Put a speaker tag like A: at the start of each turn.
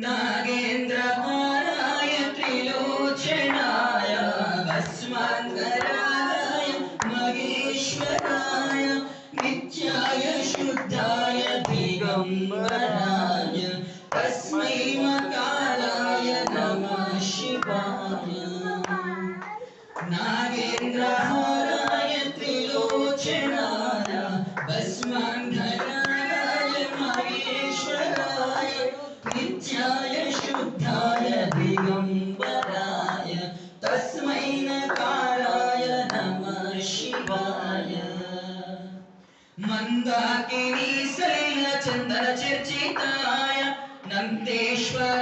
A: नागेन्द्रहाराय त्रिलोचनाय भस्मान्तराय महेश्वराय नित्याय शुद्धाय दिगम्बराय तस्मै मकाराय नमः शिवाय। नागेन्द्रहाराय त्रिलोचनाय भस्मान्तराय महेश्वराय नित्याय शुद्धाय दिगम्बराय तस्मै नकाराय नमः शिवाय। मंदाकिनी शैलचन्दन चर्चिताय नन्देश्वर